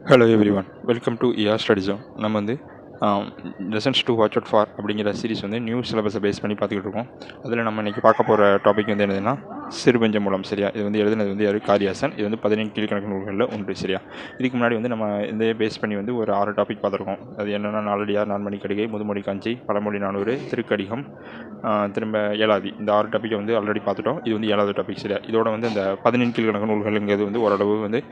Hello everyone welcome to E R study zone. நம்ம வந்து lessons to watch out for அப்படிங்கிற series வந்து new சிலபஸை பேஸ் பண்ணி பார்த்துக்கிட்டு இருக்கோம். அதில் நம்ம இன்றைக்கி பார்க்க போகிற டாபிக் வந்து என்னதுன்னா சிறுபஞ்ச மூலம். சரியா, இது வந்து எழுதுனது வந்து யார்? காரியாசன். இது வந்து 17 கீழ்கணக்கு நூல்களில் ஒன்று. சரியா, இதுக்கு முன்னாடி வந்து நம்ம இந்த பேஸ் பண்ணி வந்து ஒரு 6 டாபிக் பார்த்துருக்கோம். அது என்னென்னா நாலடியார், நான்மணி கடிகை, முதுமொழி காஞ்சி, பழமொழி 400, திருக்கடிகம், திரும்ப ஏழாதி. இந்த 6 டாப்பிக்கை வந்து ஆல்ரெடி பார்த்துட்டோம். இது வந்து 7வது டாபிக். சரியா, இதோட வந்து அந்த 17 கீழ்கணக்கு நூல்களுங்கிறது வந்து ஓரளவு வந்து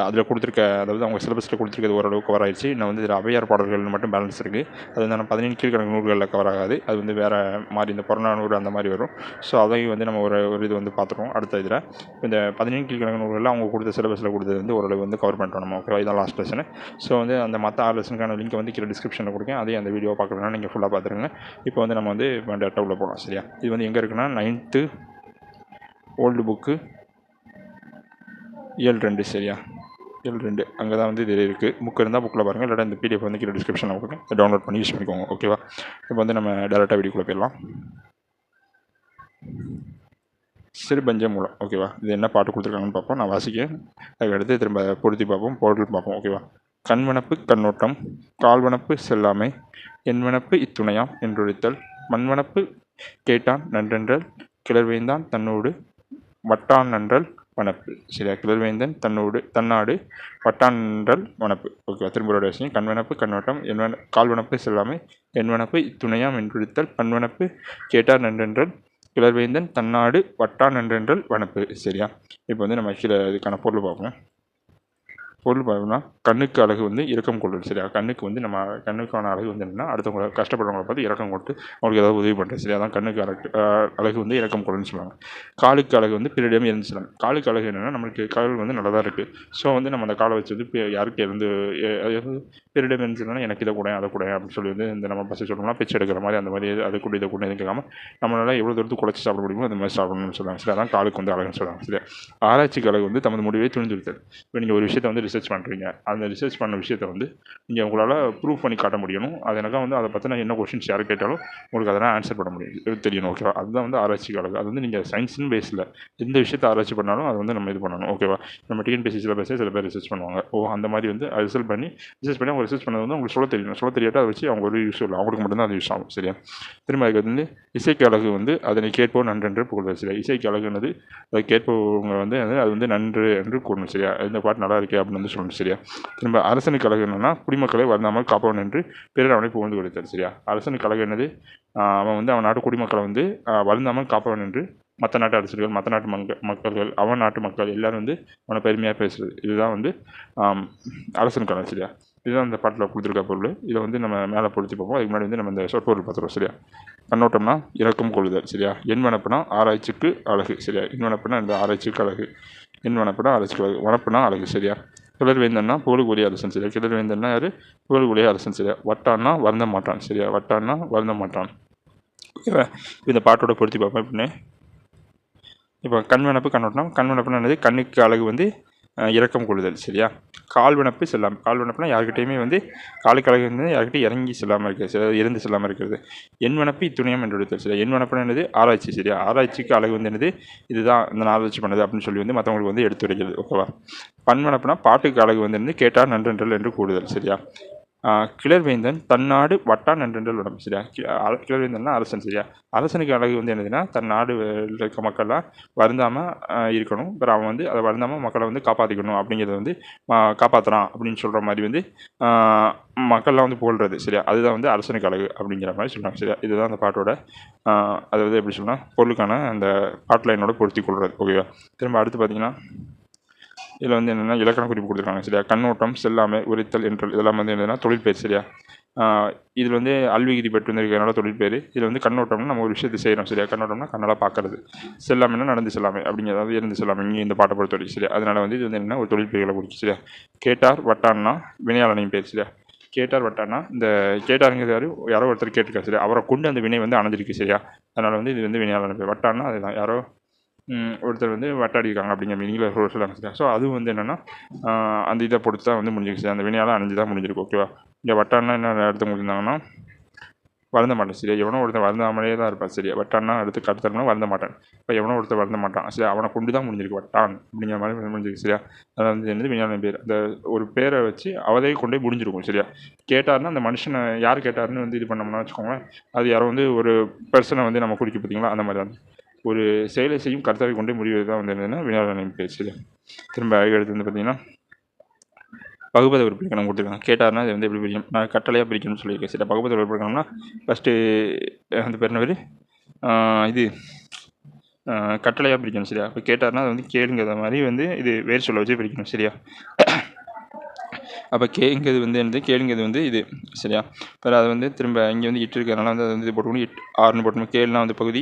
அதில் கொடுத்துருக்க, அதாவது அவங்க சிலபஸில் கொடுத்துருக்கிறது ஓரளவு கவர் ஆயிடுச்சு. இன்னும் வந்து இதில் அவையார் பாடல்கள் மட்டும் பேலன்ஸ் இருக்குது. அது வந்து 17 கீழ்கணக்கு நூல்களில் கவர் ஆகாது. அது வந்து வேறு மாதிரி இந்த புறநானூறு அந்த மாதிரி வரும். ஸோ அதையும் வந்து நம்ம ஒரு இது வந்து பார்த்துட்டோம். அடுத்த இதில் இந்த 17 கீழ்கணக்கு நூல்களில் அவங்க கொடுத்த சிலபஸில் கொடுத்தது வந்து ஓரளவு வந்து கவர் பண்ணிட்டோம் நம்ம. ஓகேவா, இதான் லாஸ்ட் லெசன். ஸோ வந்து அந்த மற்ற 6 லெசனுக்கான லிங்க் வந்து கீழே டிஸ்கிரிப்ஷனில் கொடுக்கேன். அதே அந்த வீடியோ பார்க்கணுன்னா நீங்கள் ஃபுல்லாக பார்த்துருங்க. இப்போ வந்து நம்ம வந்து டேரெக்டாக உள்ள போகலாம். சரியா, இது வந்து எங்கே இருக்குன்னா 9th ஓல்டு புக்கு இயல் 2. சரியா, இயல் 2 அங்கே தான் வந்து இது இருக்குது. புக் இருந்தால் புக்கில் பாருங்கள், இல்லாட்டா இந்த பிடிஎஃப் வந்து கீழே டிஸ்கிரிப்ஷனில் கொடுக்கேன். டவுன்லோட் பண்ணி யூஸ் பண்ணிக்கோங்க. ஓகேவா, இப்போ வந்து நம்ம டேரெக்டாக வீடியோக்குள்ளே போயிடலாம். சிறுபஞ்ச மூலம். ஓகேவா, இது என்ன பாட்டு கொடுத்துருக்காங்கன்னு பார்ப்போம். நான் வாசிக்கேன், அதுக்கடுத்து திரும்ப பொருத்தி பார்ப்போம், பொருள் பார்ப்போம். ஓகேவா, கண்வனப்பு கண்ணோட்டம், கால்வனப்பு செல்லாமை, என்வனப்பு இத்துணையாம் என்றொழித்தல், மண்வனப்பு கேட்டான் நன்றென்றல், கிளர்வேந்தான் தன்னோடு வட்டான் நன்றல் வனப்பு. சரியா, கிளர்வேந்தன் தன்னாடு வட்டான் நன்றல் வனப்பு. ஓகேவா, திரும்புறோட விஷயம். கண்வனப்பு கண்ணோட்டம், கால்வனப்பு செல்லாமை, என்வனப்பு இத்துணையாம் என்றொழித்தல், பண்வனப்பு கேட்டார் நன்றென்றல், கிளர்வேந்தன் தன்னாடு வட்டான் நன்றென்றல் வனப்பு. சரியா, இப்போ வந்து நம்ம கீழே இதுக்கான பொருள் பார்ப்போம். பொருள் பார்த்தோம்னா கண்ணுக்கு அழகு வந்து இரக்கம் கொள்வது. சரியா, கண்ணுக்கு வந்து நம்ம கண்ணுக்கான அழகு வந்து என்னென்னா அடுத்தவங்களை கஷ்டப்படுறவங்களை பார்த்து இரக்கம் கொண்டு அவங்களுக்கு ஏதாவது உதவி பண்ணுறது. சரியா, அதான் கண்ணுக்கு அழகு வந்து இரக்கம் கொள்ளுன்னு சொல்லுவாங்க. காலுக்கு அழகு வந்து பிறரிடம் இருந்து சொல்லலாம். காலுக்கு அழகு என்னென்னா நம்மளுக்கு கால் வந்து நல்லா தான் இருக்குது. ஸோ வந்து நம்ம அந்த காலை வச்சு வந்து யாருக்கு இருந்து பிறரிடம் இருந்து சொல்லலாம், எனக்கு இதை கூட அதை கூட அப்படின்னு சொல்லி வந்து இந்த நம்ம பசங்க சொல்லணும்னா பிச்சை எடுக்கிற மாதிரி அந்த மாதிரி அதை கூட இதை கூட கேட்காம நம்மளால் எவ்வளோ தூரத்துக்கு குறைச்சி சாப்பிட முடியுமோ அந்த மாதிரி சாப்பிடணும்னு சொல்லுவாங்க. சரி, அதான் காலுக்கு வந்து அழகுன்னு சொல்லுவாங்க. சரியா, ஆராய்ச்சிக்கு அழகு வந்து தமது முடிவை துணிந்துறுத்தல். இப்போ நீங்கள் ஒரு விஷயத்தை வந்து ரிசர்ச் பண்ணுறீங்க, அந்த ரிசர்ச் பண்ண விஷயத்தை வந்து நீங்கள் உங்களால் ப்ரூவ் பண்ணி காட்ட முடியணும். அது எனக்காக வந்து அதை பற்றின என்ன கொஷின்ஸ் யார் கேட்டாலும் உங்களுக்கு அதெல்லாம் ஆன்சர் பண்ண முடியும், தெரியணும். ஓகேவா, அதுதான் வந்து ஆராய்ச்சிக்கு அழகு. அது வந்து நீங்கள் சயின்ஸ்னு பேஸில் எந்த விஷயத்தை ஆராய்ச்சி பண்ணாலும் அது வந்து நம்ம இது பண்ணணும். ஓகேவா, நம்ம டிஎன்பிஎஸ்சி சிலபஸே சில பேர் ரிசர்ச் பண்ணுவாங்க. அந்த மாதிரி வந்து ரிசர்ச் பண்ணி அவங்க ரிசர்ச் பண்ணது வந்து உங்களுக்கு சொல்ல தெரியணும். சொல்ல தெரியாட்டா அதை வச்சு அவங்க ஒரு யூஸ் இல்லை, அவங்களுக்கு மட்டும்தான் அது யூஸ் ஆகும். சரியா, திரும்ப அதுக்கு வந்து இசைக்கு அழகு வந்து அதனை கேட்போம் நன்றென்று புகழ்வது. சரியா, இசைக்கு அழகுனது அதை கேட்பவங்க வந்து அது வந்து நன்று என்று கூறணும். சரியா, இந்த பாட்டு நல்லா இருக்கே அப்படின்னு வந்து சொல்லணும். சரியா, திரும்ப அரசனுக்கு அழகு என்னன்னா குடிமக்களை வருந்தாமல் காப்பவன் என்று பிறர் அவனை புகழ்ந்து கொடுத்தார். சரியா, அரசனுக்கு அழகு என்னது? அவன் வந்து அவன் நாட்டு குடிமக்களை வந்து வருந்தாமல் காப்பவன் என்று மற்ற நாட்டு அரசர்கள், மற்ற நாட்டு மக்கள்கள், அவன் நாட்டு மக்கள் எல்லாரும் வந்து அவனை பெருமையாக பேசுறது. இதுதான் வந்து அரசனுக்கு அழகு. சரியா, இதுதான் இந்த பாட்டில் கொடுத்துருக்க பொருள். இதை வந்து நம்ம மேலே பொருத்தி பார்ப்போம். அதுக்கு முன்னாடி வந்து நம்ம இந்த சொற்பொருள் பார்த்துருவோம். சரியா, கண்ணோட்டம்னா இரக்கம் கொள்ளுதல். சரியா, என்வனப்புனா ஆராய்ச்சிக்கு அழகு. சரியா, என்வனப்புனா இந்த ஆராய்ச்சிக்கு அழகு, என்வனப்புனா ஆராய்ச்சிக்கு அழகு, வனப்புனா அழகு. சரியா, கிளர்வேந்தன்னா புகழ்கூலிய அரசன். சரியா, கிளர்வேந்தன்னா யார்? புகழ்கூலிய அரசன். சரியா, வட்டான்னா வருந்த மாட்டான். சரியா, வட்டான்னா வருந்த மாட்டான். ஓகேவா, இந்த பாட்டோட பொருத்தி பார்ப்போம். எப்படின்னு இப்போ கண்வனப்பு கண்ணோட்டம். கண்வனப்புனா என்னது? கண்ணுக்கு அழகு வந்து இரக்கம் கொள்ளுதல். சரியா, கால்வனப்பு செல்லாமல். கால்வனப்புனா யார்கிட்டையுமே வந்து காலுக்கு அழகு வந்து யார்கிட்டையும் இறங்கி செல்லாமல் இருக்கிறது. சரி, இருந்து செல்லாமல் இருக்கிறது. என்வனப்பு இத்துணையம் என்று எடுத்தல். சரியா, என்வனப்புனா என்னது? ஆராய்ச்சி. சரியா, ஆராய்ச்சிக்கு அழகு வந்து என்னது? இதுதான் இந்த ஆராய்ச்சி பண்ணது அப்படின்னு சொல்லி வந்து மற்றவங்களுக்கு வந்து எடுத்துரைக்கிறது. ஓகேவா, பண்வனப்புனா பாட்டுக்கு அழகு வந்து என்னது? கேட்டார் நன்றென்றல் என்று கூடுதல். சரியா, கிளர்வேந்தன் தன்னாடு வட்டான் நன்றென்றல் வனப்பு. சரியா, கிளர்வேந்தன்னா அரசன். சரியா, அரசனுக்கு அழகு வந்து என்னதுன்னா தன் நாடு இருக்க மக்கள்லாம் வருந்தாமல் இருக்கணும். அப்புறம் அவன் வந்து அதை வருந்தாமல் மக்களை வந்து காப்பாற்றிக்கணும் அப்படிங்கிறத வந்து காப்பாற்றுறான் அப்படின்னு சொல்கிற மாதிரி வந்து மக்கள்லாம் வந்து புகழ்றது. சரியா, அதுதான் வந்து அரசனுக்கு அழகு அப்படிங்கிற மாதிரி சொல்கிறாங்க. சரியா, இதுதான் அந்த பாட்டோட அதாவது எப்படி சொன்னால் பொருளுக்கான அந்த பாட் லைனோட பொருத்தி கொள்வது. ஓகேவா, திரும்ப அடுத்து பார்த்தீங்கன்னா இதில் வந்து என்னென்னா இலக்கண குறிப்பு கொடுத்துருக்காங்க. சரியா, கண்ணோட்டம் செல்லாமை உரைத்தல் என்றல் இதெல்லாம் வந்து என்னென்னா தொழிற்பேர். சரியா, இதில் வந்து அல்விகிதி பெற்று வந்துருக்கிறதுனால தொழிற்பேர். இதில் வந்து கண்ணோட்டம்னா நம்ம ஒரு விஷயத்தை செய்கிறோம். சரியா, கண்ணோட்டம்னா கண்ணால் பார்க்கறது. செல்லாமைன்னா நடந்து செல்லாமை அப்படிங்கிறது இருந்து செல்லாமை இங்கே இந்த பாட்டை பொறுத்த வரைக்கும். சரியா, அதனால் வந்து இது வந்து என்னென்னா ஒரு தொழிற்பேர்களை குறிக்கும். சரியா, கேட்டார் வட்டான்னா வினையாளனையும் பேர். சரியா, கேட்டார் வட்டான்னா இந்த கேட்டாருங்கிறது யாரோ ஒருத்தர் கேட்டிருக்காரு. சரியா, அவரை கொண்டு அந்த வினை வந்து அணைஞ்சிருக்கு. சரியா, அதனால் வந்து இது வந்து வினையாளனை பேர். வட்டான்னா அதுதான் யாரோ ஒருத்தர் வந்து வட்டாடிருக்காங்க அப்படிங்கிற மீனிங்கில் சொல்லுவாங்க. சரியா, ஸோ அது வந்து என்னென்னா அந்த இதை பொறுத்து தான் வந்து முடிஞ்சிருக்கு. அந்த வினையால் அணைஞ்சு தான் முடிஞ்சிருக்கு. ஓகேவா, இங்கே வட்டான்னா என்ன அர்த்தம் முடிஞ்சாங்கன்னா வருந்த மாட்டேன் சரியா. எவனோ ஒருத்தன் வருந்தாமலே தான் இருப்பான் சரியா. வட்டான்னா அடுத்து கருத்தரம்னா வருந்த மாட்டான். இப்போ எவனோ ஒருத்தர் வருந்த மாட்டான் சரியா, அவனை கொண்டு தான் முடிஞ்சிருக்கு வட்டான் அப்படிங்கிற மாதிரி முடிஞ்சிருக்கு சரியா. அதாவது வந்து என்னது விஞ்ஞான பேர், அந்த ஒரு பேரை வச்சு அவதையை கொண்டே முடிஞ்சிருக்கும் சரியா. கேட்டார்னா அந்த மனுஷனை யார் கேட்டாருன்னு வந்து இது பண்ணோம்னா வச்சுக்கோங்களேன், அது யாரோ வந்து ஒரு பர்சனை வந்து நம்ம குறிக்க பார்த்தீங்களா, அந்த மாதிரி தான் ஒரு செயலை செய்யும் கர்த்தாவை கொண்டே முடிவது தான் வந்து என்னதுன்னா விஞ்ஞான பேர் சரியா. திரும்ப அடுத்து வந்து பார்த்தீங்கன்னா பகுபத உறுப்பிலக்கணம் கொடுத்துருக்காங்க. கேட்டார்னா அது வந்து எப்படி பிரிக்கும், நான் கட்டளையாக பிரிக்கணும்னு சொல்லியிருக்கேன் சரி. பகுபத உறுப்பிலக்கணம்னா ஃபஸ்ட்டு அந்த பேர் என்ன பேர் இது கட்டளையாக பிரிக்கணும் சரியா. இப்போ கேட்டார்னா அது வந்து கேளுங்கிற மாதிரி வந்து இது வேறு சொல்ல வச்சு பிரிக்கணும் சரியா. அப்போ கேங்கிறது வந்து என்னது, கேளுங்கிறது வந்து இது சரியா. இப்போ அது வந்து திரும்ப இங்கே வந்து இட்டு இருக்கிறதுனால வந்து அது வந்து இது போட்டுக்கணும், இட் ஆறுன்னு போட்டணும். கேள்னா வந்து பகுதி,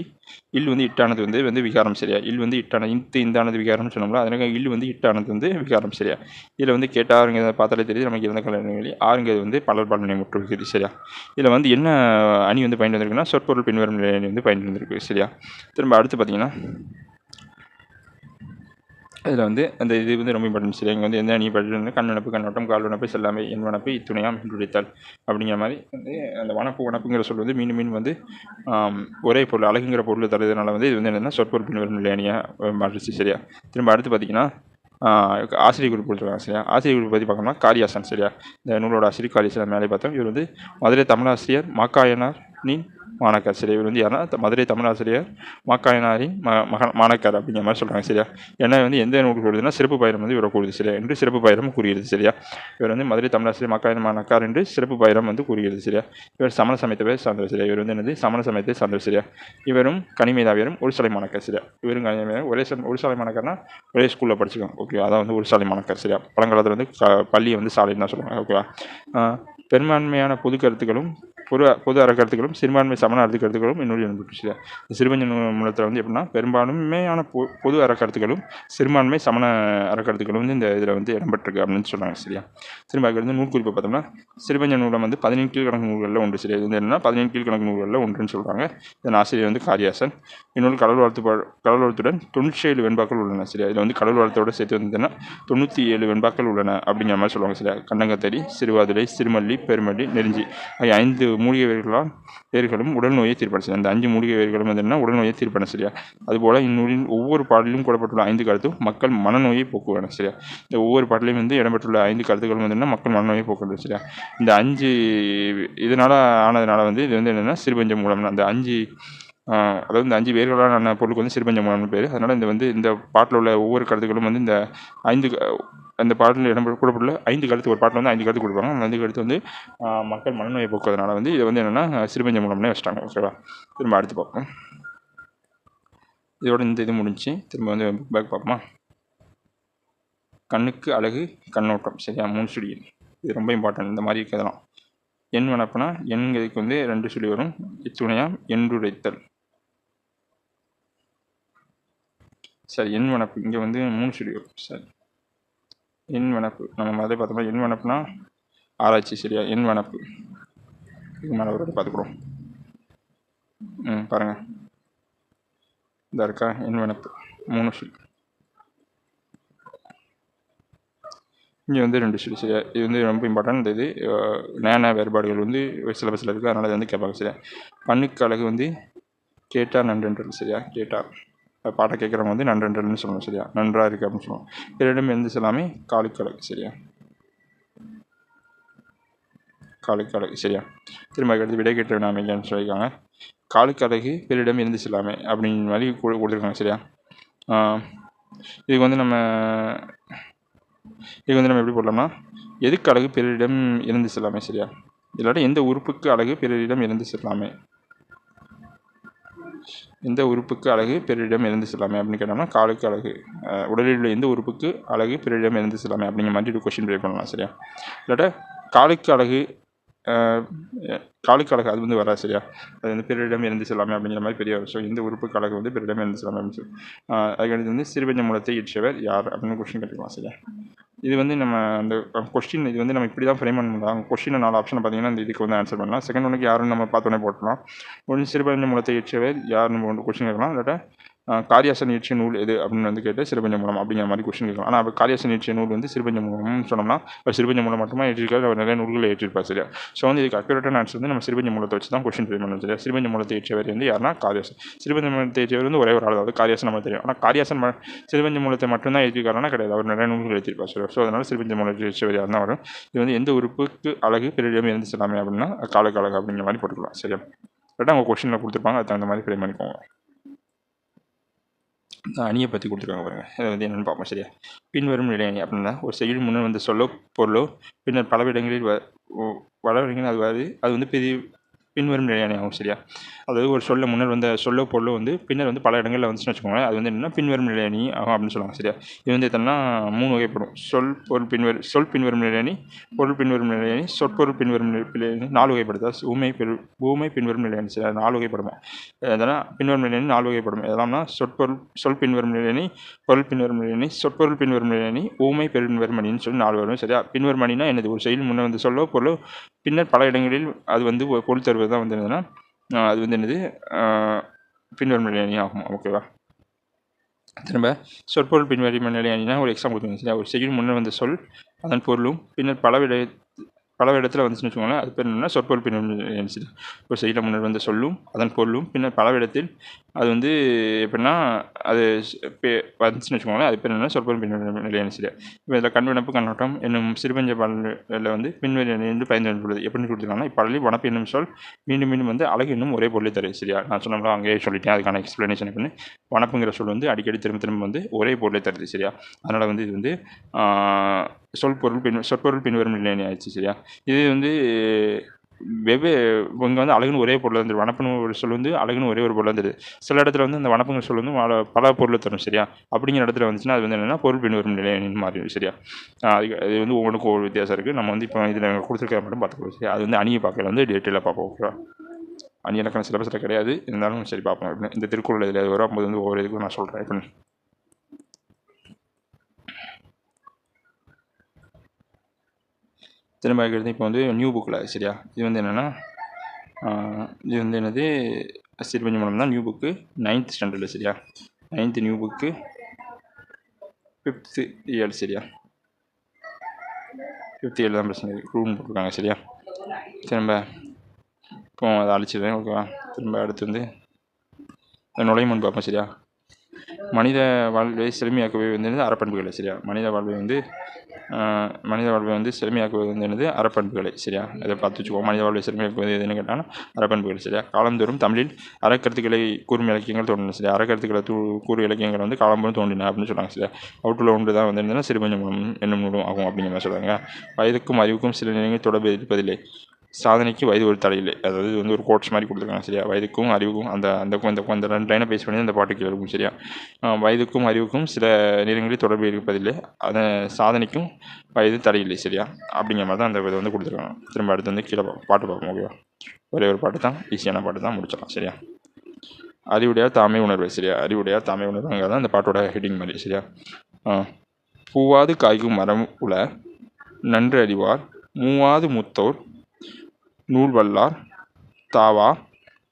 இல் வந்து இட்டானது வந்து விகாரம் சரியா. இல் வந்து இட்டானது இந்தானது விகாரம்னு சொன்னோம்ல, அதனால இல் வந்து இட்டானது வந்து விகாரம் சரியா. இதில் வந்து கேட்டாருங்கிறத பார்த்தாலே தெரியுது நமக்கு இருந்த கல்வி. ஆறுங்கிறது வந்து பலர் பால் நிலை முற்று விகுதி சரியா. இதில் வந்து என்ன அணி வந்து பயன் வந்திருக்குன்னா சொற்பொருள் பின்வரும் நிலை வந்து பயன் வந்திருக்கு சரியா. திரும்ப அடுத்து பார்த்தீங்கன்னா அதில் வந்து அந்த இது வந்து ரொம்ப இம்பார்ட்டன்ஸ் சரி. இங்கே வந்து எந்த அணி படிச்சு கண் வனப்பு, கண்ணோட்டம், கால் வனப்பு, செல்லாமை, என் வனப்பு, இத்துணையாம் இன்றுடைத்தால் அப்படிங்கிற மாதிரி வந்து அந்த வனப்புங்கிற சொல் வந்து மீண்டும் மீண்டும் வந்து ஒரே பொருள் அழகுங்கிற பொருள் தருவதனால வந்து இது வந்து என்னென்னா சொற்பொருள் பின்வரும் நிலை அணியாக மாறிச்சு சரியா. திரும்ப அடுத்து பார்த்தீங்கன்னா ஆசிரியர் குறிப்பு கொடுத்துருக்காங்க சரியா. ஆசிரியர் குறிப்பு பற்றி பார்க்கணும்னா காரியாசன் சரியா. இந்த நூலோட ஆசிரியர் காரியாசன் மேலே பார்த்தோம். இவர் வந்து மதுரை தமிழாசிரியர் மாக்காயனார் மாணக்கர் சரியா. இவர் வந்து யாருன்னா மதுரை தமிழாசிரியர் மாக்காயனாரின் மாணக்கர் அப்படிங்கிற மாதிரி சொல்கிறாங்க சரியா. ஏன்னா வந்து எந்த நூல் கூறுதுன்னா சிறப்பு பயிரம் வந்து இவரை கூறுது சரியா என்று சிறப்பு பயிரம் கூறுகிறது சரியா. இவர் வந்து மதுரை தமிழாசிரியர் மாக்காயன் மாணக்கர் என்று சிறப்பு பயிரம் வந்து கூறுகிறது சரியா. இவர் சமண சமயத்தை சார்ந்தவர் சரியா. இவர் வந்து என்னது சமண சமயத்தை சார்ந்தவர் சரியா. இவரும் கனிமேதாவியரும் ஒரு சாலை மாணக்கர் சரியா. இவரும் கனிமேதாவியரும் ஒரு சாலை மாணக்கர்னா ஒரே ஸ்கூலில் படிச்சுக்கோங்க ஓகே. அதான் வந்து ஒரு சாலை மாணக்கர் சரியா. பழங்காலத்தில் வந்து பள்ளியை வந்து சாலைன்னு தான் சொல்லுவாங்க ஓகேவா. பெரும்பான்மையான பொது கருத்துக்களும் பொது அறக்கருத்துக்களும் சிறுபான்மை சமண அறக்கருத்துக்களும் இந்நூலில் இடம்பெற்று சிறுபஞ்ச மூலத்தில் வந்து எப்படின்னா பெரும்பான்மையான பொது அறக்கருத்துக்களும் சிறுபான்மை சமண அறக்கருத்துக்களும் வந்து இந்த இதில் வந்து இடம்பெற்றிருக்கு அப்படின்னு சொன்னாங்க சரியா. திரும்ப வந்து நூல் குறிப்பை பார்த்தோம்னா சிறுபஞ்ச நூலம் வந்து 17 கீழ்கணக்கு நூல்களில் ஒன்று சரியா. இது வந்து என்னன்னா 17 கீழ்கணக்கு நூல்களில் ஒன்றுன்னு சொல்கிறாங்க. இதன் ஆசிரியர் வந்து காரியாசன். இந்நூல் கடல் வளத்துடன் 97 வெண்பாக்கள் உள்ளன சரியா. இதில் வந்து கடல் வளத்தோடு சேர்த்து வந்துன்னா 97 வெண்பாக்கள் உள்ளன அப்படிங்கிற மாதிரி சொல்லுவாங்க சரியா. கண்ணங்கத்தடி, சிறுவாதிரை, சிறுமல்லி, பெருமல்லி, நெருஞ்சி ஆகிய 5 மூலிகை வேர்களும் உடல் நோயை தீர்ப்பன சரியா. அந்த 5 மூலிகை வேர்களும் வந்து என்ன உடல் நோயை தீர்ப்பன சரியா. அதுபோல் இந்நூலின் ஒவ்வொரு பாடலிலும் கூறப்பட்டுள்ள 5 கருத்தும் மக்கள் மனநோயை போக்குவன சரியா. இந்த ஒவ்வொரு பாடலையும் வந்து இடம்பெற்றுள்ள 5 கருத்துக்களும் வந்து என்ன மக்கள் மனநோயை போக்குவது சரியா. இந்த 5 இதனால் ஆனதுனால வந்து இது வந்து என்னென்னா சிறுபஞ்ச மூலம். அந்த 5 அதாவது இந்த 5 வேர்களான பொருளுக்கு வந்து சிறுபஞ்ச மூலம்னு பேர். அதனால் இந்த வந்து இந்த பாட்டில் உள்ள ஒவ்வொரு கருத்துக்களும் வந்து இந்த 5 அந்த பாடலில் இடம் கூடப்பட்டுள்ள 5 கருத்து, ஒரு பாட்டில் வந்து 5 கருத்து கொடுப்பாங்க. அந்த 5 கருத்து வந்து மக்கள் மனநோயை போக்குவதனால வந்து இதை வந்து என்னென்னா சிறுபஞ்ச மூலம்னே வச்சிட்டாங்க ஓகேவா. திரும்ப அடுத்து பார்ப்போம். இதோட இந்த இது முடிஞ்சு திரும்ப வந்து பேக் பார்ப்போமா. கண்ணுக்கு அழகு, கண்ணோட்டம் சரியா. 3 சுழி இது ரொம்ப இம்பார்ட்டன்ட். இந்த மாதிரி இருக்கிறதெல்லாம் என் வனப்புனா எண்களுக்கு வந்து 2 சுழி வரும். இத்துணையாம் என்றுரைத்தல் சரி. என் வனப்பு இங்கே வந்து 3 சுழி வரும் சரி. என் வனப்பு நம்ம மாதிரி பார்த்தோம்னா என் வனப்புனா ஆராய்ச்சி சரியா. என் வனப்பு இது மேலே ஒரு பார்த்துக்கிறோம். பாருங்கள் இந்த இருக்கா என் வனப்பு 3 சுழி. இங்கே வந்து 2 சுழி சரியா. இது வந்து ரொம்ப இம்பார்ட்டன்ட். இது நேன வேறுபாடுகள் வந்து சிலபஸில் இருக்குது, அதனால் வந்து கேட்பாங்க சரியா. கண்ணுக்கு அழகு வந்து கேட்டார் நன்றென்றது சரியா. கேட்டார் பாட்டை கேட்குறவங்க வந்து நன்றென்றல்னு சொல்லணும் சரியா. நன்றாக இருக்குது அப்படின்னு சொல்லுவோம். பிறரிடம் இருந்து சொல்லாமே காலுக்கு அழகு சரியா. காலுக்கு அழகு சரியா. திரும்ப அடுத்து விடை கேட்ட வினாமைன்னு சொல்லியிருக்காங்க. காலுக்கு அழகு பிறரிடம் இருந்து சொல்லாமே அப்படிங்கிற மாதிரி கொடுத்துருக்காங்க சரியா. இதுக்கு வந்து நம்ம எப்படி போடலாம்னா எதுக்கு அழகு பிறரிடம் இருந்து செல்லாமே சரியா. இல்லாட்டி எந்த உறுப்புக்கு அழகு பிறரிடம் இருந்து செல்லாமே, எந்த உறுப்புக்கு அழகு பிறரிடம் இருந்து செல்லாமே அப்படின்னு கேட்டோம்னா காலுக்கு அழகு, உடலில் உள்ள எந்த உறுப்புக்கு அழகு பிறரிடம் இருந்து செல்லாமே அப்படிங்கிற மாதிரி ஒரு கொஸ்டின் ட்ரை பண்ணலாம் சரியா. இல்லாட்ட காலுக்கு அழகு அது வந்து வராது சரியா. அது வந்து பிறரிடம் இருந்து செல்லாமே அப்படிங்கிற மாதிரி பெரிய விஷயம். இந்த உறுப்புக்கு அழகு வந்து பிறரிடம் இருந்து செல்லாமே அப்படின்னு சொல்லி அதுக்கடுத்து வந்து சிறுபஞ்ச மூலத்தை இயற்றியவர் யார் அப்படின்னு கொஸ்டின் கேட்டுக்கலாம் சரியா. இது வந்து நம்ம அந்த கொஸ்டின் இது வந்து நம்ம இப்படி தான் ஃப்ரேம் பண்ண முடியும். கொஸ்டின் 4 ஆப்ஷன் பார்த்தீங்கன்னா இந்த இதுக்கு வந்து ஆன்சர் பண்ணலாம். செகண்ட் ஒன்றுக்கு யாருன்னு நம்ம பார்த்தோன்னே போட்டலாம். ஒன்று சிறுபஞ்ச மூலத்தை இயற்றியவர் யாருன்னு கொஸ்டின் கேட்கலாம். இல்லாட்டா காரியாசன் இயற்றிய நூல் எது அப்படின்னு வந்து கேட்டு சிறுபஞ்ச மூலம் அப்படிங்கிற மாதிரி கொஸ்டின் கேட்கலாம். ஆனால் காரியாசன் இயற்றிய நூல் வந்து சிறுபஞ்ச மூலம்னு சொன்னோம்னா அவர் சிறுபஞ்ச மூலம் மட்டுமா ஏற்றிருக்காரு, அவர் நிறைய நூல்களை ஏற்றிருப்பார். சரியா? ஸோ வந்து இதுக்கு அக்யூரேட்டான ஆன்சர் வந்து நம்ம சிறுபஞ்ச மூலத்தை வச்சு தான் கொஸ்டின் ஃப்ரேம் பண்ணணும். சரியா? சிறுபஞ்ச மூலத்தை ஏற்றியவர் வந்து யாருன்னா காரியாசன். சிறுபஞ்ச மூலத்தை ஏற்றியவர் வந்து ஒரே ஒரு ஆள், அதாவது காரியாசன் நமக்கு தெரியும். ஆனால் காரியாசன் சிறுபஞ்ச மூலத்தை மட்டும்தான் ஏற்றிருக்காருன்னா கிடையாது, அவர் நிறைய நூல்கள் ஏற்றிருப்பார். சரி, ஸோ அதனால சிறுபஞ்ச மூலத்தை ஏற்றியவர் யாருன்னா வரும். இது வந்து எந்த உறுப்புக்கு அழகு பெரிடம் இருந்து சொல்லாமே அப்படின்னா காலுக்கு அழகு அப்படிங்கிற மாதிரி போட்டுக்கலாம். சரியா? கரெக்டாக அவங்க கொஸ்டினில் கொடுத்துருப்பாங்க, அதுக்கு தகுந்த மாதிரி ஃப்ரேம் பண்ணிக்கோங்க. அணியை பற்றி கொடுத்துருக்காங்க பாருங்க, அதை வந்து என்னென்னு பார்ப்போம். சரியா? பின்வரும் நிலை அணி அப்படின்னா ஒரு செயல் முன்னர் வந்து சொல்லோ பொருளோ பின்னர் பல இடங்களில் வள இடங்களில் அது வந்து பெரிய பின்வரும் நிலையான ஆகும். சரியா? அதாவது ஒரு சொல்ல முன்னர் வந்த சொல்லோ பொருளோ வந்து பின்னர் வந்து பல இடங்களில் வந்துச்சுன்னு வச்சுக்கோங்களேன், அது வந்து என்னென்னா பின்வரும் நிலையணி ஆகும் அப்படின்னு சொல்லுவாங்க. சரியா? இது வந்து எத்தனைனா 3 வகைப்படும். சொல் பின்வரும் நிலையணி, பொருள் பின்வரும் நிலையணி, சொற்பொருள் பின்வரும் நிலையணி 4 வகைப்படுதா. ஊமை பின்வரும் நிலையணி. சரியா? 4 வகைப்படுமா. அதனால் பின்வரும் நிலையணி 4 வகைப்படும். எதெல்லாம்னா சொல் பின்வரும் நிலையணி, பொருள் பின்வரும் நிலையணி, சொற்பொருள் பின்வரும் நிலையணி, ஊமை பின்வரும் அணின்னு சொல்லி 4 வரும். சரியா? பின்வரும் அணினா என்னது, ஒரு செயல் முன்னர் வந்து சொல்லோ பொருளோ பின்னர் பல இடங்களில் அது வந்து பொருள் தருவது தான் வந்து என்னதுன்னா அது வந்து என்னது பின்வரும் நிலை அணி ஆகும். ஓகேவா? திரும்ப சொற்பொருள் பின்வரும் நிலை அணினா ஒரு எக்ஸாம்பிள் கொடுத்துருங்க. சரியா? ஒரு செய்யுள் முன்னர் வந்த சொல் அதன் பொருளும் பின்னர் பல இடத்துல வந்துச்சுன்னு வச்சுக்கோங்களேன், அது பேர் என்னென்னா சொற்பொருள் பின்வரும் நிலை. ஒரு செய்யுள் முன்னர் வந்து சொல்லும் அதன் பொருளும் பின்னர் பல இடத்தில் அது வந்து எப்படின்னா அது வந்துச்சுன்னு வச்சுக்கோங்களேன், அது பேர் என்னென்னா சொற்பொருள் பின்வரும் நிலை. சரியா? இப்போ இதில் கண்வினப்பு கண்ணோட்டம் என்னும் சிறுபஞ்ச பாடலில் வந்து பின்வரும் என்று பயந்து வந்துள்ளது. எப்படின்னு கொடுத்துருக்காங்கன்னா, இப்படலில் வனப்பு என்னும் சொல் மீண்டும் மீண்டும் வந்து அழகு என்னும் ஒரே பொருளை தரும். சரியா? நான் சொன்னோம்னா அங்கேயே சொல்லிட்டேன், அதுக்கான எக்ஸ்பிளனேஷன் பண்ணி வனப்புங்கிற சொல் வந்து அடிக்கடி திரும்ப வந்து ஒரே பொருளை தருது. சரியா? அதனால் வந்து இது வந்து சொற்பொருள் பின்வரும் நிலை ஆயிடுச்சு. சரியா? இது வந்து இங்கே வந்து அழகுன்னு ஒரே பொருள் வந்துடும். வனப்புன்னு ஒரு சொல் வந்து அழகுன்னு ஒரே ஒரு பொருள் வந்துடுது. சில இடத்துல வந்து அந்த வனப்புங்கிற சொல் வந்து பல பொருளை தரும். சரியா? அப்படிங்கிற இடத்துல வந்துச்சுன்னா அது வந்து என்னென்னா பொருள் பின்வரும் நிலைன்னு மாறிடும். சரியா? அது வந்து ஒவ்வொன்றுக்கும் ஒவ்வொரு வித்தியாசம் இருக்குது. நம்ம வந்து இப்போ இதில் கொடுத்துருக்க மட்டும் பார்த்துக்கலாம். சரியா? அது வந்து அணியை பார்க்கல வந்து டீட்டெயிலாக பார்ப்போம். ஓகேவா? அணி இலக்கண சிலபஸில் கிடையாது, இருந்தாலும் சரி பார்ப்போம். அப்படின்னு இந்த திருக்குறள் இதில் அது வரும்போது வந்து ஒவ்வொரு இதுக்கும் நான் சொல்கிறேன். இப்போ திரும்ப இருக்கிறது இப்போ வந்து நியூ புக்கில். சரியா? இது வந்து என்னென்னா இது வந்து என்னது சிறுபஞ்ச மூலம் தான் நியூ புக்கு 9th ஸ்டாண்டர்டில். சரியா? 9th new book 5th year. சரியா? 5th இயர் தான் பிரச்சனை ரூம் போட்டிருக்காங்க. சரியா? திரும்ப இப்போ அதை அழிச்சிடுறேன். ஓகேவா? திரும்ப அடுத்து வந்து நுழைமுன் பார்ப்போம். சரியா? மனித வாழ்வை செழுமையாக்கவே வந்து அறப்பண்புகளை. சரியா? மனித வாழ்வை வந்து செழுமையாக்குவது வந்து என்னது அறப்பண்புகளை. சரியா? அதை பார்த்து வச்சுக்கோங்க. மனித வாழ்வை செழுமையாக்குவது எதுன்னு கேட்டால் அறப்பண்புகள். சரியா? காலந்தோறும் தமிழில் அறக்கருத்துக்களை கூறும் இலக்கியங்கள் தோன்றின. சரியா? அறக்கருத்துக்களை கூறும் இலக்கியங்கள் வந்து காலம்புறம் தோன்றின அப்படின்னு சொல்கிறாங்க. சரியா? அவுட்டுள்ள ஒன்று தான் வந்து என்னன்னா சிறுபஞ்ச மூலம் என்னும் நூலும் ஆகும் அப்படிங்கிற மாதிரி சொல்கிறாங்க. வயதுக்கும் அறிவுக்கும் சில நிலைகள் தொடர்பு இருப்பதில்லை. சாதனைக்கு வயது ஒரு தடையில்லை. அதாவது வந்து ஒரு கோட்ஸ் மாதிரி கொடுத்துருக்காங்க. சரியா? வயதுக்கும் அறிவுக்கும் அந்த 2 லைனை பேஸ் பண்ணி அந்த பாட்டுக்கு இருக்கும். சரியா? வயதுக்கும் அறிவுக்கும் சில நேரங்களில் தொடர்பு இருப்பதில்லை, அதை சாதனைக்கும் வயது தடையில்லை. சரியா? அப்படிங்கிற மாதிரி தான் அந்த இதை வந்து கொடுத்துருக்காங்க. திரும்ப அடுத்து வந்து கீழே பாட்டு பார்ப்போம். ஓகேவா? ஒரே ஒரு பாட்டு தான், ஈஸியான பாட்டு தான், முடிச்சிடலாம். சரியா? அறிவுடையார் தாமே உணர்வு. சரியா? அறிவுடையார் தாமே உணர்வுங்க தான் அந்த பாட்டோட ஹெட்டிங் மாதிரி. சரியா? பூவாது காய்க்கும் மரம் உல நன்று அறிவார் மூவாது மூத்தோர் நூல் வல்லார் தாவா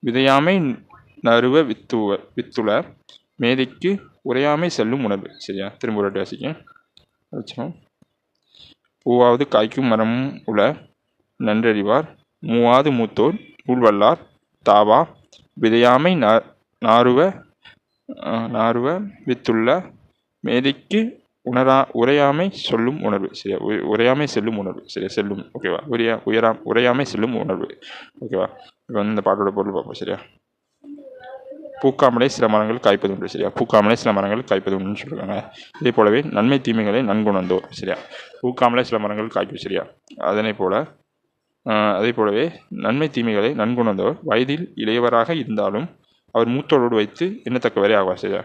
விதையாமை நறுவ வித்துள மேதைக்கு உரையாமை செல்லும் உணர்வு. சரியா? திரும்ப ஒரு வாசிக்க வச்சோம். பூவாவது காய்க்கும் மரமும் உல நன்றறிவார் மூவாது மூத்தோர் நூல் வல்லார் தாவா விதையாமை நாறுவ வித்துள்ள மேதைக்கு உரையாமை சொல்லும் உணர்வு. சரியா? உரையாமை செல்லும் உணர்வு. சரியா? செல்லும். ஓகேவா? உரையாமை செல்லும் உணர்வு. ஓகேவா? இப்போ வந்து இந்த பாட்டோட பொருள் பார்ப்போம். சரியா? பூக்காமலே சில மரங்கள் காய்ப்பது உண்டு. சரியா? பூக்காமலே சில மரங்கள் காய்ப்பது உண்டுன்னு சொல்லுவாங்க. இதே போலவே நன்மை தீமைகளை நன்குணர்ந்தோர். சரியா? பூக்காமலே சில மரங்கள் காய்ப்பு. சரியா? அதே போலவே நன்மை தீமைகளை நன்குணர்ந்தோர் வயதில் இளையவராக இருந்தாலும் அவர் மூத்தோரோடு வைத்து எண்ணத்தக்கவரே ஆவார். சரியா?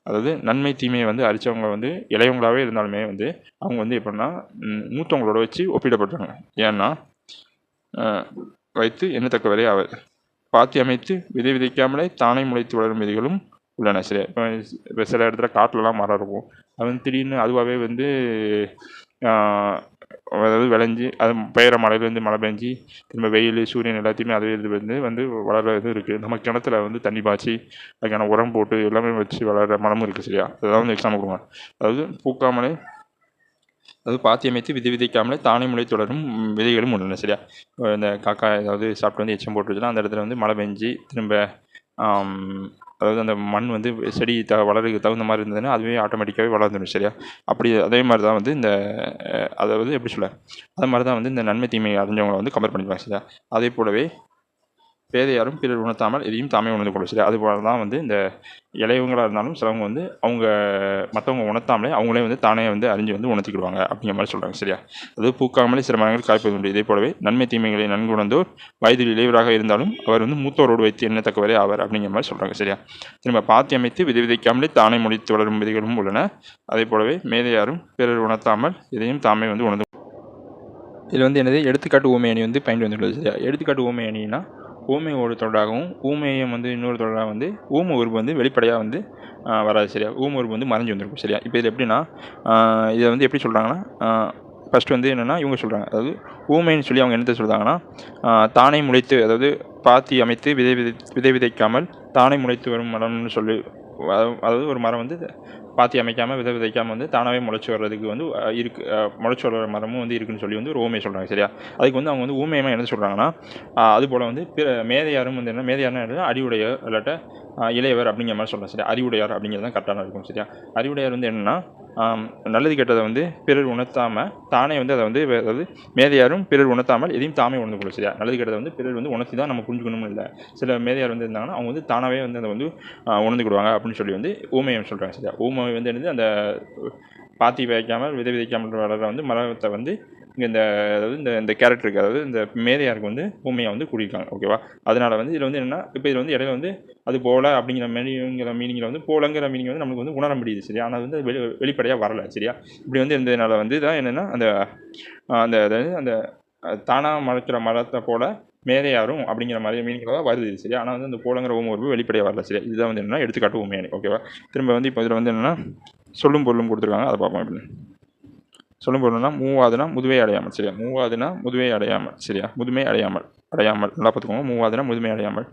அதாவது நன்மை தீமையை வந்து அரித்தவங்க வந்து இளையவங்களாகவே இருந்தாலுமே வந்து அவங்க வந்து எப்படின்னா மூத்தவங்களோட வச்சு ஒப்பிடப்படுறாங்க. ஏன்னா வைத்து எண்ணத்தக்கவரே ஆவார். பாத்தி அமைத்து விதைக்காமலே தானே முளைத்து வளரும் விதைகளும் உள்ளன. சரியா? இப்போ சில இடத்துல காட்டிலலாம் மரம் இருக்கும், அது வந்து திடீர்னு அதுவாகவே வந்து அதாவது விளைஞ்சி அது பெய்கிற மழையிலேருந்து மழை பெஞ்சு திரும்ப வெயில் சூரியன் எல்லாத்தையுமே அதுவே இது வந்து வளர இது இருக்குது. நம்ம கிணத்துல வந்து தண்ணி பாய்ச்சி அதுக்கான உரம் போட்டு எல்லாமே வச்சு வளர்கிற மரமும் இருக்குது சரியா. அதெல்லாம் வந்து எக்ஸாம்பிள் கொடுங்க. அதாவது பூக்காமலே அதாவது பாத்தி அமைத்து விதைக்காமலே தானே முளை தொடரும் விதைகளும் உள்ளன சரியா. இந்த காக்கா ஏதாவது சாப்பிட்டு வந்து எச்சம் போட்டுருச்சுன்னா அந்த இடத்துல வந்து மழை பெஞ்சு திரும்ப அதாவது அந்த மண் வந்து செடி வளருக்கு தகுந்த மாதிரி இருந்ததுன்னா அதுவே ஆட்டோமேட்டிக்காகவே வளர்ந்துடும் சரியா. அப்படி அதே மாதிரி தான் வந்து இந்த அதாவது எப்படி சொல்ல அது மாதிரி தான் வந்து இந்த நன்மை தீமை அறிஞ்சவங்களை வந்து கம்பேர் பண்ணிக்கலாம் சரியா. அதே போலவே பேதையாரும் பிறர் உணர்த்தாமல் எதையும் தாமே உணர்ந்து கொள்ளும் சரியா. அதுபோல தான் வந்து இந்த இளையவங்களாக இருந்தாலும் சிலவங்க வந்து அவங்க மற்றவங்க உணர்த்தாமலே அவங்களே வந்து தானே வந்து அறிஞ்சு வந்து உணர்த்திக்கிடுவாங்க அப்படிங்கிற மாதிரி சொல்கிறாங்க சரியா. அது பூக்காமலே சில மரங்கள் காய்ப்பது உண்டு. இதே போலவே நன்மை தீமைகளை நன்கு உணர்ந்தோர் வயதில் இளையவராக இருந்தாலும் அவர் வந்து மூத்தோரோடு வைத்து எண்ணத்தக்கவரே ஆவார் அப்படிங்கிற மாதிரி சொல்கிறாங்க சரியா. திரும்ப பாத்தி அமைத்து விதைக்காமலே தானே முடித்து வளரும் விதைகளும் உள்ளன. அதே போலவே மேதையாரும் பிறர் உணர்த்தாமல் எதையும் தாமே வந்து உணர்ந்து. இதில் வந்து என்னது எடுத்துக்காட்டு ஊமை அணி வந்து பயன்பட்டு வந்துள்ளது சரியா. எடுத்துக்காட்டு ஊமை அணினா ஊமை ஒரு தொடராகவும் ஊமையம் வந்து இன்னொரு தொடராக வந்து ஊமை உருவு வந்து வெளிப்படையாக வந்து வராது சரியா. ஊமை உருவு வந்து மறைஞ்சு வந்திருக்கும் சரியா. இப்போ இது எப்படின்னா இதை வந்து எப்படி சொல்கிறாங்கன்னா ஃபஸ்ட்டு வந்து என்னென்னா இவங்க சொல்கிறாங்க அதாவது ஊமைன்னு சொல்லி அவங்க என்னத்தை சொல்கிறாங்கன்னா தானே முளைத்து அதாவது பாத்தி அமைத்து விதைக்காமல் தானே முளைத்து வரும் மரம்னு சொல்லி அதாவது ஒரு மரம் வந்து பாத்தி அமைக்காமல் விதைக்காமல் வந்து தானாகவே முளைச்சி வர்றதுக்கு வந்து முளைச்சி வர்ற மரமும் வந்து இருக்குன்னு சொல்லி வந்து ஒரு ஊமையை சொல்கிறாங்க சரியா. அதுக்கு வந்து அவங்க வந்து ஊமையமாக என்ன சொல்கிறாங்கன்னா அதுபோல் வந்து மேதையாரும் வந்து என்ன மேதையாருன்னா அறிவுடைய இல்லாட்ட இளையவர் அப்படிங்கிற மாதிரி சொல்கிறேன் சரியா. அறிவுடையார் அப்படிங்கிறது தான் கரெக்டான இருக்கும் சரியா. அறிவுடையார் வந்து என்னென்னா நல்லது கெட்டதை வந்து பிறர் உணர்த்தாமல் தானே வந்து அதை வந்து அதாவது மேதையாரும் பிறர் உணர்த்தாமல் எதையும் தாமே உணர்ந்து கொள்ளும் சரியா. நல்லது கெட்டதை வந்து பிறர் வந்து உணர்த்தி தான் நம்ம புரிஞ்சுக்கணும்னு இல்லை. சில மேதையார் வந்து இருந்தாங்கன்னா அவங்க வந்து தானாகவே வந்து அதை வந்து உணர்ந்துக்கிடுவாங்க அப்படின்னு சொல்லி வந்து ஊமையம் சொல்கிறாங்க சரியா. ஊமை வந்து என்னது அந்த பாத்தி விதைக்காமல் விதைக்காமல் வளர வந்து மரத்தை வந்து இங்கே அதாவது இந்த கேரக்டருக்கு அதாவது இந்த மேதையாருக்கு வந்து ஊமையாக வந்து கூடியிருக்காங்க ஓகேவா. அதனால் வந்து இதில் வந்து என்னென்னா இப்போ இதில் வந்து இடையில வந்து அது போல அப்படிங்கிற மீனிங்கில் வந்து போலங்கிற மீனிங் வந்து நமக்கு வந்து உணர முடியுது சரியா. ஆனால் வந்து வெளிப்படையாக வரலை சரியா. இப்படி வந்து இருந்ததுனால வந்து தான் என்னென்னா அந்த அதாவது அந்த தானாக மறைக்கிற மரத்தை போல மேதையாரும் அப்படிங்கிற மாதிரி மீனிங்கில் தான் வருது சரியா. ஆனால் வந்து அந்த போலங்கிற ஊமை வெளிப்படையாக வரல சரியா. இதுதான் வந்து என்னென்னா எடுத்துக்காட்டு ஊமையானி ஓகேவா. திரும்ப வந்து இப்போ இதில் வந்து என்னென்னா சொல்லும் பொருளும் கொடுத்துருக்காங்க அதை பார்ப்போம் அப்படின்னு. சொல்லும் பொருள்னா மூவாதுனா முதுமை அடையாமல் சரியா. மூவாதுனா முதுமை அடையாமல் சரியா. முதுமை அடையாமல் நல்லா பார்த்துக்கோங்க. மூவாதுனா முதுமை அடையாமல்.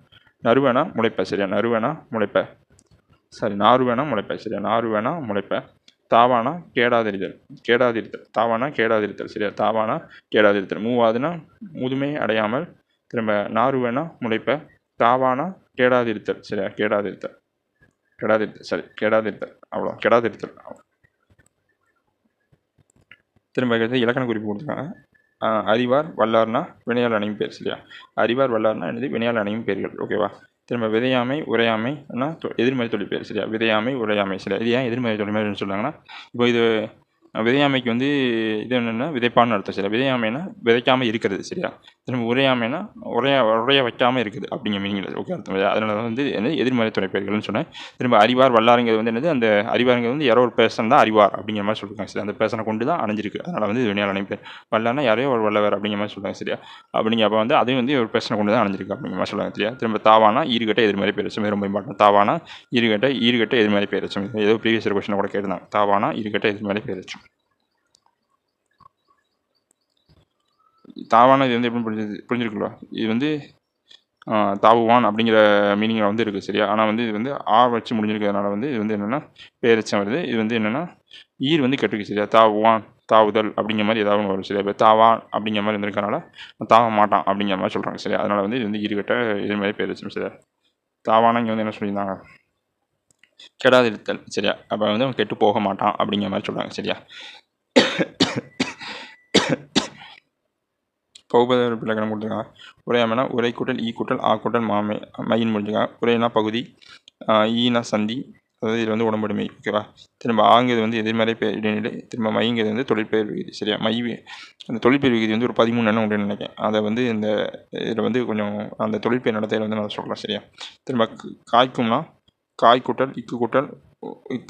நறுவேனா முளைப்ப சரியா. நறுவேனா முளைப்ப சரி. நாறுவேனா முளைப்ப சரியா. நாறுவேனா முளைப்ப. தாவானா கேடாதிருத்தல் தாவானா கேடாதிருத்தல் சரியா. தாவானா கேடாதிருத்தல். மூவாதுனா முதுமை அடையாமல். திரும்ப நாறுவேனா முளைப்ப. தாவானா கேடாதிருத்தல் சரியா. கேடாதிருத்தல் சரி. கேடாதிருத்தல் அவ்வளோ. கெடாதிருத்தல். திரும்ப இலக்கண குறிப்பு கொடுத்துருக்காங்க. அறிவார் வல்லார்னா வினையால் அணையும் பேர் சரியா. அறிவார் வல்லார்னா என்னது வினையால் அணையும் பேர்கள் ஓகேவா. திரும்ப விதையாமை உரையாமைன்னா எதிர்மறை தொழில் பேர் சரியா. விதையாமை உரையாமை சரியா. இது ஏன் எதிர்மறை தொழில் மாதிரி சொல்கிறாங்கன்னா இப்போ இது விதையாமைக்கு வந்து இது என்னென்னா விதைப்பான்னு அர்த்தம் சரியா. விதையாமைனா விதைக்காமல் இருக்கிறது சரியா. திரும்ப உரையாமைனா உரைய வைக்காமல் இருக்குது அப்படிங்கிற மீனிங் ஓகே அர்த்தம். அதனால வந்து என்ன எதிர்மறை துணை பெயர்கள்னு சொன்னேன். திரும்ப அறிவார் வல்லாருங்கிறது வந்து என்னது அந்த அறிவாருங்கிறது வந்து யாரோ ஒரு பேர்சன் தான் அறிவார் அப்படிங்கிற மாதிரி சொல்லியிருக்காங்க சரி. அந்த பேர்சனை கொண்டு தான் அணைஞ்சிருக்கு. அதனால் வந்து இது வினையால் அணையும் பேர். வல்லார்னா யாரையோ ஒரு வல்லவர் அப்படிங்கிற மாதிரி சொல்கிறாங்க சரியா. அப்படிங்க அப்போ வந்து அதையும் வந்து ஒரு பேர்சனை கொண்டு தான் அணைஞ்சிருக்கு அப்படிங்கிற மாதிரி சொல்லுவாங்க சரியா. திரும்ப தாவானா ஈறுகட்ட எதிர்மறை பேர் வச்சு ரொம்ப இம்பார்ட்டன். தாவானா ஈறுகட்ட எதிர்மறை பேர் வச்சு ஏதோ ப்ரீவியஸ் கொஸ்டின் கூட கேட்டிருந்தாங்க. தாவானா ஈறுகட்ட எதிர்மறை பேர் வச்சு. தாவான இது வந்து எப்படி புரிஞ்சிருக்குல்ல. இது வந்து தாவுவான் அப்படிங்கிற மீனிங்கில் வந்து இருக்குது சரியா. ஆனால் வந்து இது வந்து வச்சு முடிஞ்சிருக்கிறதுனால வந்து இது வந்து என்னென்னா பேரச்சம் வருது. இது வந்து என்னென்னா ஈர் வந்து கெட்டுருக்கு சரியா. தாவுவான் தாவுதல் அப்படிங்கிற மாதிரி ஏதாவது ஒன்று வரும் சரியா. இப்போ தாவான் அப்படிங்கிற மாதிரி இருந்திருக்கனால தாவ மாட்டான் அப்படிங்கிற மாதிரி சொல்கிறாங்க சரியா. அதனால் வந்து இது வந்து ஈர்கட்ட இது மாதிரி பேரச்சம் சரியா. தாவானா இங்கே வந்து என்ன சொல்லியிருந்தாங்க கெடாதிருத்தல் சரியா. அப்போ வந்து அவன் கெட்டு போக மாட்டான் அப்படிங்கிற மாதிரி சொல்கிறாங்க சரியா. பகுபத இலக்கணம் கொடுத்துருக்காங்க. உரையாமைனா உரை கூட்டல் ஈ கூட்டல் ஆ கூட்டல் மையின் முடிஞ்சுக்காங்க. உரைனா பகுதி, ஈனா சந்தி, அதாவது இது வந்து உடம்புடைமை ஓகேவா. திரும்ப ஆங்கிறது வந்து எதிர்மறை பெயர் இடைநிலை. திரும்ப மைங்கிறது வந்து தொழிற்பெயர் விகுதி சரியா. அந்த தொழிற்பெயர் விகுதி வந்து ஒரு 13 உண்டு நினைக்கிறேன். அதை வந்து இந்த இதில் வந்து கொஞ்சம் அந்த தொழிற்பெயர் நடத்தையில் வந்து நான் சொல்லலாம் சரியா. திரும்ப காய்க்கும்னா காய் கூட்டல் இக்கு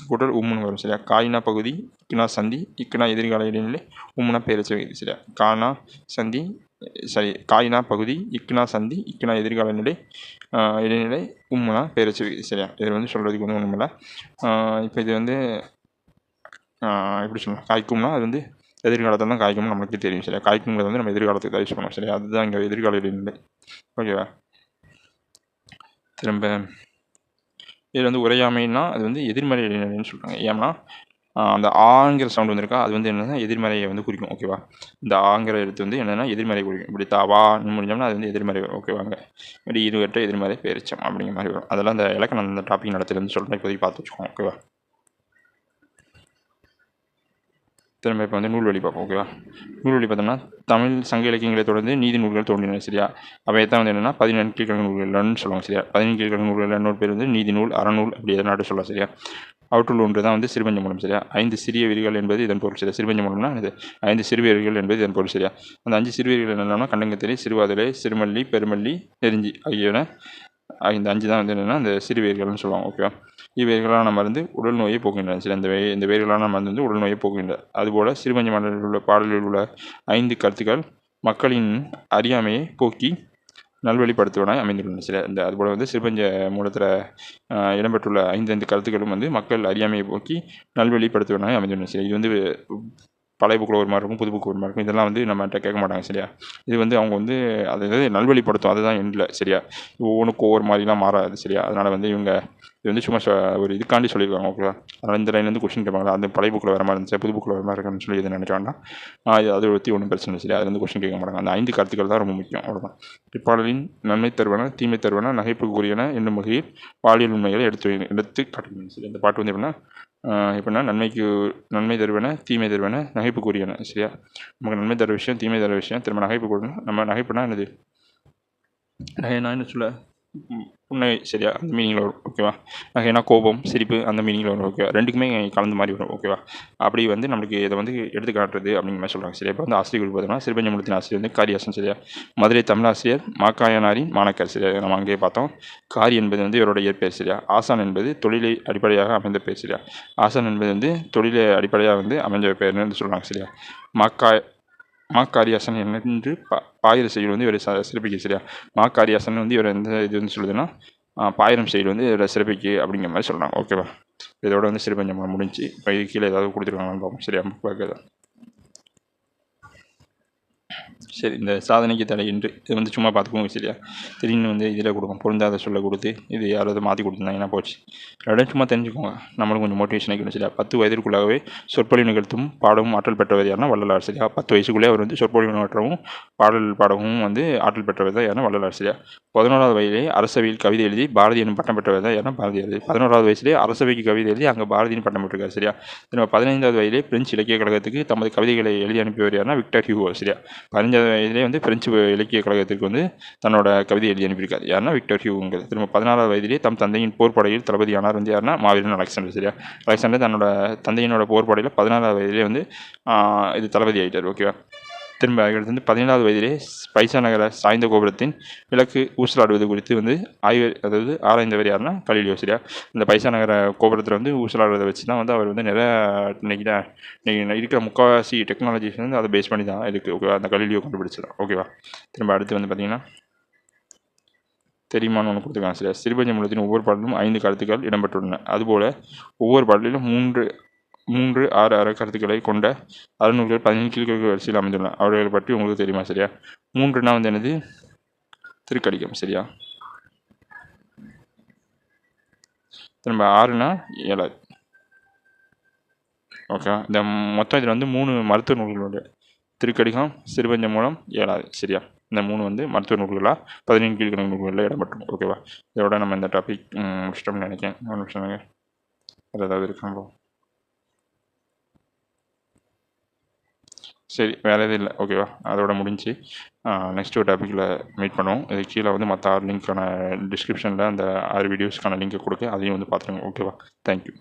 கூட்டல் உம்முன்னு வரும் சரியா. காய்னா பகுதி, இக்குனா சந்தி, இக்குனா எதிர்கால இடைநிலை, உம்முனா பேரச்ச விகுதி சரியா. கானா சந்தி சரி. காய்னா பகுதி, இக்குனா சந்தி, இக்குனா எதிர்கால நிலை இடைநிலை, உம்முனா பேரச்ச விகுதி சரியா. இதில் வந்து சொல்கிறதுக்கு வந்து ஒன்றும் இல்லை. இப்போ இது வந்து எப்படி சொல்லலாம். காய்க்கும்னா அது வந்து எதிர்காலத்தில் தான் காய்க்கும்னு நம்மளுக்கு தெரியும் சரியா. காய்க்குங்கிறது வந்து நம்ம எதிர்காலத்துக்கு தான் யூஸ் பண்ணுவோம் சரியா. அதுதான் இங்கே எதிர்கால இடைநிலை. ஓகேவா. திரும்ப இது வந்து உரையாமைன்னா அது வந்து எதிர்மறை இடைநிலைன்னு சொல்கிறாங்க. ஏன்னா அந்த ஆங்கிற சவுண்ட் வந்திருக்கா, அது வந்து என்னென்னா எதிர்மறையை வந்து குறிக்கும். ஓகேவா. இந்த ஆங்கிற எழுத்து வந்து என்னென்னா எதிர்மறை குறிக்கும். இப்படி வான்னு முடிஞ்சோம்னா அது வந்து எதிர்மறை வரும். ஓகேவாங்க. இப்படி இருவற்ற எதிர்மறை பேரிச்சம் அப்படிங்கிற மாதிரி வரும். அதெல்லாம் அந்த இலக்கணம் அந்த டாபிக் நடத்துலேருந்து சொல்கிறேன், இப்போதைக்கு பார்த்து வச்சுக்கோங்க. ஓகேவா. திரும்ப இப்போ வந்து நூல்வழி பார்ப்போம். ஓகேவா. நூல்வழி பார்த்தோம்னா தமிழ் சங்க இலக்கியங்களை தொடர்ந்து நீதி நூல்கள் தோன்றின சரியா. அவை தான் வந்து என்னென்னா 14 கீழ்கணக்கு நூல்கள்னு சொல்லுவாங்க சரியா. 14 கீழ்கணக்கு நூல்கள் இன்னொரு பேர் வந்து நீதி நூல், அறநூல் அப்படி எதனாட்டு சொல்லலாம் சரியா. அவற்றுள் ஒன்று தான் வந்து சிறுபஞ்ச மூலம் சரியா. 5 சிறிய விதிகள் என்பது இதன் பொருள் சரியா. சிறுபஞ்ச மூலம்னா இது 5 சிறுவியர்கள் என்பது இதன் பொருள் சரியா. அந்த 5 சிறுவியர்கள் என்னென்னா கண்டங்கத்திரை, சிறுவாதிரை, சிறுமல்லி, பெருமல்லி, நெருஞ்சி ஆகியன. இந்த 5 தான் வந்து என்னென்னா இந்த சிறுவியர்கள்னு சொல்லுவாங்க. ஓகேவா. இவ்வேர்களான மருந்து உடல் நோயை போக்குகின்றன சரி. இந்த வேர்களான மருந்து வந்து உடல் நோயை போக்குகின்றன. அதுபோல் சிறுபஞ்ச மண்டலில் உள்ள பாடலில் உள்ள 5 கருத்துக்கள் மக்களின் அறியாமையை போக்கி நல்வழிப்படுத்துவனாய் அமைந்துள்ளன சரி. அதுபோல் வந்து சிறுபஞ்ச மூலத்தில் இடம்பெற்றுள்ள 5 கருத்துக்களும் வந்து மக்கள் அறியாமையை போக்கி நல்வழிப்படுத்துவனாய் அமைந்துள்ளன சரி. இது வந்து பழைய புக்கில் ஒரு மாதிரி இருக்கும், புது புக்கு ஒரு மாதிரி இருக்கும். இதெல்லாம் வந்து நம்மகிட்ட கேட்க மாட்டாங்க சரியா. இது வந்து அவங்க வந்து அதை நல்வழிப்படுத்தும், அதுதான் எண்டில் சரியா. ஒவ்வொன்றுக்கும் ஒவ்வொரு மாதிரிலாம் மாறாது சரியா. அதனால் வந்து இவங்க இது வந்து சும்மா ஒரு இதுக்காண்டி சொல்லியிருக்காங்க. ஓகேவா. அதனால் இந்த லைன் வந்து கொஸ்டின் கேட்பாங்க, அந்த பழைய புக்கில் வர மாதிரி இருந்துச்சு, புது புக்கில் வர மாதிரி இருக்குன்னு சொல்லி இதை நினைக்க வேண்டாம். அதை பற்றி ஒன்றும் பிரச்சனை இல்லை சரியா. அது வந்து கொஸ்டின் கேட்க மாட்டாங்க. அந்த 5 கருத்துக்கள் தான் ரொம்ப முக்கியம். அவ்வளோதான். இப்பாடலின் நன்மை தருவன தீமை தருவன நகைப்புக்குரியன என்னும் வகையில் பாலியல் உண்மைகளை எடுத்து காட்டணும் சரி. இந்த பாட்டு வந்து எப்படின்னா நன்மை தருவன தீமை தருவன நகைப்புக்குரியன சரியா. நமக்கு நன்மை தர விஷயம், தீமை தர விஷயம், திரும்ப நகைப்பு கொடுக்கணும். நம்ம நகைப்புனா என்னது, நகைனா என்ன சொல்ல, புன்னகை சரியா, அந்த மீனிங்கில் வரும். ஓகேவா. நகைனா கோபம், சிரிப்பு அந்த மீனிங்கில் வரும். ஓகேவா. ரெண்டுக்குமே கலந்த மாதிரி வரும். ஓகேவா. அப்படி வந்து நம்மளுக்கு இதை வந்து எடுத்து காட்டுறது அப்படிங்கிற மாதிரி சொல்கிறாங்க சரியா. இப்போ வந்து ஆசிரியர் பார்த்தோம்னா சிறுபஞ்ச மூலத்தின் ஆசிரியர் வந்து காரியாசன் சரியா. மதுரை தமிழாசிரியர் மாக்காயனாரின் மாணக்கர் சரியா. நம்ம அங்கேயே பார்த்தோம். காரி என்பது வந்து இவரோட இயற்பெயர் சரியா. ஆசான் என்பது தொழிலை அடிப்படையாக அமைந்த பெயர் சரியா. ஆசான் என்பது வந்து தொழிலை அடிப்படையாக வந்து அமைஞ்ச பெயர்னு சொல்கிறாங்க சரியா. மாக்காரியாசன் என்று பாயிரம் செயல் வந்து இவரை சிறப்பிக்க சரியா. மாக்காரியாசன் வந்து இவர் எந்த இது வந்து சொல்லுதுன்னா பாயிரம் செயல் வந்து இவரை சிறப்பிக்கு அப்படிங்கிற மாதிரி சொல்கிறாங்க. ஓகேவா. இதோட வந்து சிறுபஞ்ச மூலம் முடிஞ்சு. இப்போ இது கீழே ஏதாவது கொடுத்துருக்காங்கன்னு பார்ப்போம் சரியா. பார்க்குறதா சரி. இந்த சாதனைக்கு தடை என்று இது வந்து சும்மா பார்த்துக்கோங்க சரியா. திடீர்னு வந்து இதில் கொடுக்கும் பொருந்தாத சொல்ல கொடுத்து இது யாராவது மாற்றி கொடுத்துருந்தாங்கன்னா போச்சு. ரெண்டும் சும்மா தெரிஞ்சுக்கோங்க, நம்மளும் கொஞ்சம் மோட்டிவேஷன் ஆகிக்கணும் சரியா. 10 வயதிற்குள்ளாகவே சொற்பொழிவு நிகழ்த்தும் பாடவும் ஆற்றல் பெற்றவர் யாருன்னா வள்ளலார் சரியா. 10 வயசுக்குள்ளே அவர் வந்து சொற்பொழிவு நிகழ்த்தவும் பாடல் பாடவும் வந்து ஆற்றல் பெற்றவர் தான் யாருன்னா வள்ளலார் சரியா. 11வது வயதிலே அரசவையில் கவிதை எழுதி பாரதி எனும் பட்டம் பெற்றவர் தான் யாருன்னா பாரதியார். 11வது வயசுலேயே அரசவைக்கு கவிதை எழுதி அங்கே பாரதியின் பட்டம் பெற்றிருக்காரு சரியா. 15வது வயதிலே பிரெஞ்சு இலக்கிய கழகத்துக்கு தமது கவிதைகளை எழுதி அனுப்பியவர் யாருன்னா விக்டர் ஹியூகோ சரியா. 15வது வயதிலே வந்து பிரெஞ்சு இலக்கிய கழகத்திற்கு வந்து தன்னோட கவிதை எழுதி அனுப்பியிருக்காரு யாருன்னா விக்டர் ஹியூகோங்கிறது. திரும்ப 16வது வயதிலே தம் தந்தையின் போர்ப்படையில் தளபதியானார் வந்து யாருன்னா மாவீரன் அலெக்சாண்டர் சரியா. அலெக்சாண்டர் தன்னோட தந்தையினோட போர்ப்படையில் 16வது வயதிலே வந்து இது தளபதி ஆகிட்டார். ஓகேவா. திரும்ப அடுத்து வந்து 17வது வயதிலே பைசா நகர சாய்ந்த கோபுரத்தின் விளக்கு ஊசலாடுவது குறித்து வந்து ஆராய்ந்தவர் யாருன்னா கலீலியோ சரியா. இந்த பைசா நகர கோபுரத்தில் வந்து ஊசலாடுவதை வச்சு தான் வந்து அவர் வந்து நிறைய இன்னைக்கு இருக்கிற முக்கால்வாசி டெக்னாலஜிஸ் வந்து அதை பேஸ் பண்ணி தான் இருக்குது. ஓகேவா. அந்த கலீலியோ கண்டுபிடிச்சதான். ஓகேவா. திரும்ப அடுத்து வந்து பார்த்திங்கன்னா தெரியுமான்னு ஒன்று கொடுத்துருக்காங்க சரியா. சிறுபஞ்ச மூலத்தின் ஒவ்வொரு பாடலிலும் 5 கருத்துக்கள் இடம்பெற்றுள்ளன. அதுபோல் ஒவ்வொரு பாடலிலும் 3, 6 கருத்துக்களை கொண்ட அறநூல்கள் 15 கீழ்கணக்கு வரிசையில் அமைந்துள்ளன. அவர்களை பற்றி உங்களுக்கு தெரியுமா சரியா. 3னா வந்து என்னது, திருக்கடிகம் சரியா. திரும்ப 6னா ஏழாது. ஓகே. இந்த மொத்தம் இதில் வந்து 3 மருத்துவ நூல்களோட திருக்கடிகம், சிறுபஞ்ச மூலம், ஏழாது சரியா. இந்த 3 வந்து மருத்துவ நூல்களாக 15 கீழ்கணக்கு நூல்களில் இடம்பெற்றும். ஓகேவா. இதோட நம்ம இந்த டாபிக் முடிச்சிட்டோம்னு நினைக்கிறேன். ஒரு நிமிஷம் அது ஏதாவது இருக்காங்களோ. சரி, வேறு எதுவும் இல்லை. ஓகேவா. அதோட முடிஞ்சு நெக்ஸ்ட் ஒரு டாப்பிக்கில் மீட் பண்ணுவோம். இது கீழே வந்து மற்ற 6 லிங்க்கான டிஸ்கிரிப்ஷனில் அந்த 6 வீடியோஸ்க்கான லிங்கை கொடுக்க அதையும் வந்து பார்த்துருங்க. ஓகேவா. தேங்க்யூ.